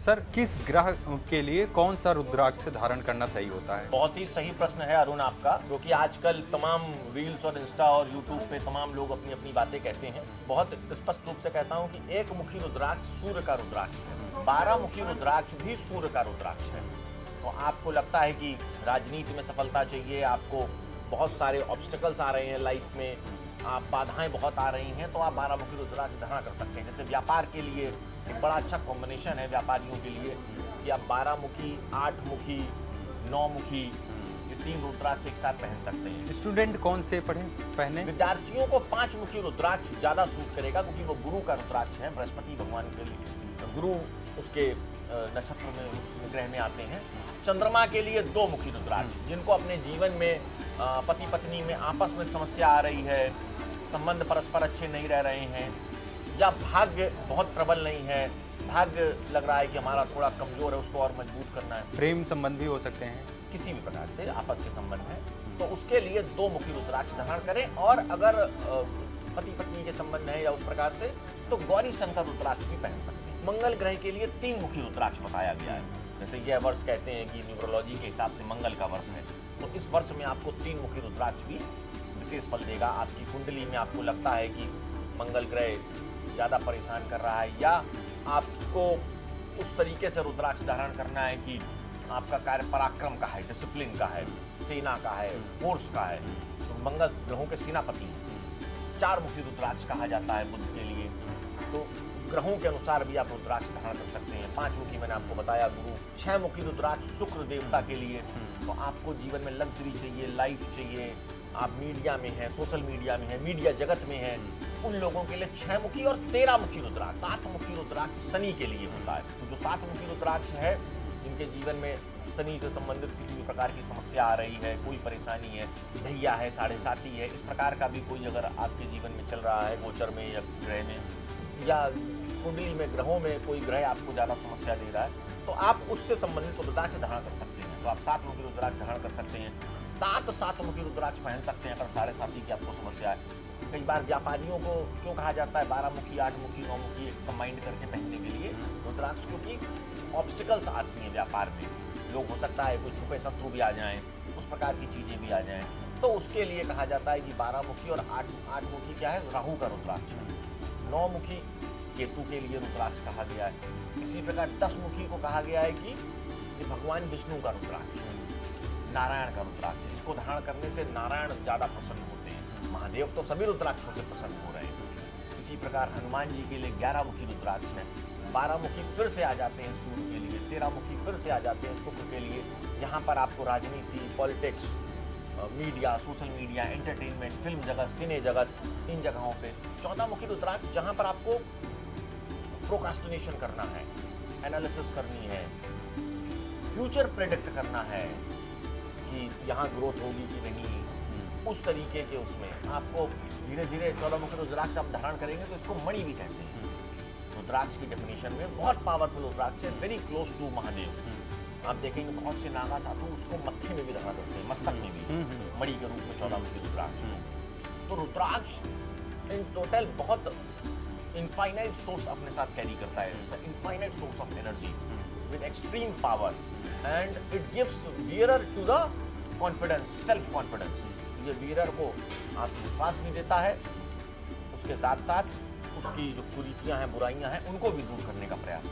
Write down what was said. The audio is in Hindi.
सर, किस ग्रह के लिए कौन सा रुद्राक्ष धारण करना सही होता है? बहुत ही सही प्रश्न है अरुण आपका, क्योंकि आजकल तमाम रील्स और इंस्टा और यूट्यूब पे तमाम लोग अपनी अपनी बातें कहते हैं। बहुत स्पष्ट रूप से कहता हूँ कि एक मुखी रुद्राक्ष सूर्य का रुद्राक्ष है, 12 मुखी रुद्राक्ष भी सूर्य का रुद्राक्ष है। तो आपको लगता है कि राजनीति में सफलता चाहिए, आपको बहुत सारे ऑब्स्टिकल्स आ रहे हैं लाइफ में, आप बाधाएं बहुत आ रही हैं, तो आप 12 मुखी रुद्राक्ष धारण कर सकते हैं। जैसे व्यापार के लिए एक बड़ा अच्छा कॉम्बिनेशन है व्यापारियों के लिए कि आप 12 मुखी, 8 मुखी, 9 मुखी, ये 3 रुद्राक्ष एक साथ पहन सकते हैं। स्टूडेंट कौन से पहने? विद्यार्थियों को 5 मुखी रुद्राक्ष ज्यादा सूट करेगा, क्योंकि वो गुरु का रुद्राक्ष है, बृहस्पति भगवान के लिए गुरु उसके नक्षत्र में ग्रह में आते हैं। चंद्रमा के लिए 2 मुखी रुद्राक्ष, जिनको अपने जीवन में पति पत्नी में आपस में समस्या आ रही है, संबंध परस्पर अच्छे नहीं रह रहे हैं, या भाग्य बहुत प्रबल नहीं है, भाग्य लग रहा है कि हमारा थोड़ा कमजोर है, उसको और मजबूत करना है, प्रेम संबंध भी हो सकते हैं, किसी भी प्रकार से आपस के संबंध है, तो उसके लिए 2 मुखी रुद्राक्ष धारण करें। और अगर पति पत्नी के संबंध है या उस प्रकार से, तो गौरी शंकर रुद्राक्ष भी पहन सकते हैं। मंगल ग्रह के लिए 3 मुखी रुद्राक्ष बताया गया है। जैसे यह वर्ष कहते हैं कि न्यूमरोलॉजी के हिसाब से मंगल का वर्ष है, तो इस वर्ष में आपको 3 मुखी रुद्राक्ष भी विशेष फल देगा। आपकी कुंडली में आपको लगता है कि मंगल ग्रह ज़्यादा परेशान कर रहा है, या आपको उस तरीके से रुद्राक्ष धारण करना है कि आपका कार्य पराक्रम का है, डिसिप्लिन का है, सेना का है, फोर्स का है, तो मंगल ग्रहों के सेनापति हैं। 4 मुखी रुद्राक्ष कहा जाता है बुध के लिए, तो ग्रहों के अनुसार भी आप रुद्राक्ष धारण कर सकते हैं। 5 मुखी मैंने आपको बताया गुरु। 6 मुखी रुद्राक्ष शुक्र देवता के लिए, तो आपको जीवन में लग्जरी चाहिए, लाइफ चाहिए, आप मीडिया में हैं, सोशल मीडिया में हैं, मीडिया जगत में हैं, उन लोगों के लिए 6 मुखी और 13 मुखी रुद्राक्ष। 7 मुखी रुद्राक्ष शनि के लिए होता है। तो जो 7 मुखी रुद्राक्ष है, जिनके जीवन में शनि से संबंधित किसी भी प्रकार की समस्या आ रही है, कोई परेशानी है, ढैया है, 7.5 है, इस प्रकार का भी कोई अगर आपके जीवन में चल रहा है, गोचर में या ग्रह में, या कुंडली में ग्रहों में कोई ग्रह आपको ज़्यादा समस्या दे रहा है, तो आप उससे संबंधित रुद्राक्ष धारण कर सकते हैं। तो आप 7 मुखी रुद्राक्ष धारण कर सकते हैं। 7 मुखी रुद्राक्ष पहन सकते हैं अगर 7.5 की आपको समस्या है। कई बार व्यापारियों को क्यों कहा जाता है 12 मुखी, 8 मुखी, 9 मुखी एक कंबाइंड करके पहनने के लिए रुद्राक्ष, क्योंकि ऑब्स्टिकल्स आती हैं व्यापार में। लोग हो सकता है कोई छुपे शत्रु भी आ जाएं, उस प्रकार की चीज़ें भी आ जाएं, तो उसके लिए कहा जाता है कि 12 मुखी और 8 मुखी क्या है, राहु का रुद्राक्ष है। 9 मुखी केतु के लिए रुद्राक्ष कहा गया है। इसी प्रकार 10 मुखी को कहा गया है कि ये भगवान विष्णु का रुद्राक्ष है, नारायण का रुद्राक्ष है। इसको धारण करने से नारायण ज़्यादा प्रसन्न होते हैं। महादेव तो सभी रुद्राक्षों से प्रसन्न हो रहे हैं। इसी प्रकार हनुमान जी के लिए 11 मुखी रुद्राक्ष है। 12 मुखी फिर से आ जाते हैं सूर्य के लिए, 13 मुखी फिर से आ जाते हैं शुक्र के लिए, जहाँ पर आपको राजनीति, politics, media, social media, entertainment, film जगत, सिने जगत, इन जगहों पे। 14 मुखी रुद्राक्ष जहाँ पर आपको प्रोक्रास्टिनेशन करना है, एनालिसिस करनी है, फ्यूचर प्रेडिक्ट करना है कि यहाँ ग्रोथ होगी कि नहीं, उस तरीके के उसमें आपको धीरे धीरे 14 मुखी रुद्राक्ष आप धारण करेंगे तो इसको मणि भी कहते हैं। रुद्राक्ष की डेफिनेशन में बहुत पावरफुल रुद्राक्ष है, वेरी क्लोज टू महादेव। आप देखेंगे बहुत से नागा साधु उसको मत्थे में भी लगा देते हैं, मस्तक में भी, मणि के रूप में 14 मुखी रुद्राक्ष। तो रुद्राक्ष इन टोटल बहुत इनफाइनाइट सोर्स अपने साथ कैरी करता है, infinite source of energy with extreme power, and it gives wearer to the confidence, self confidence. ये वियरर को आत्मविश्वास भी देता है, उसके साथ साथ उसकी जो कुरीतियां हैं, बुराइयां हैं, उनको भी दूर करने का प्रयास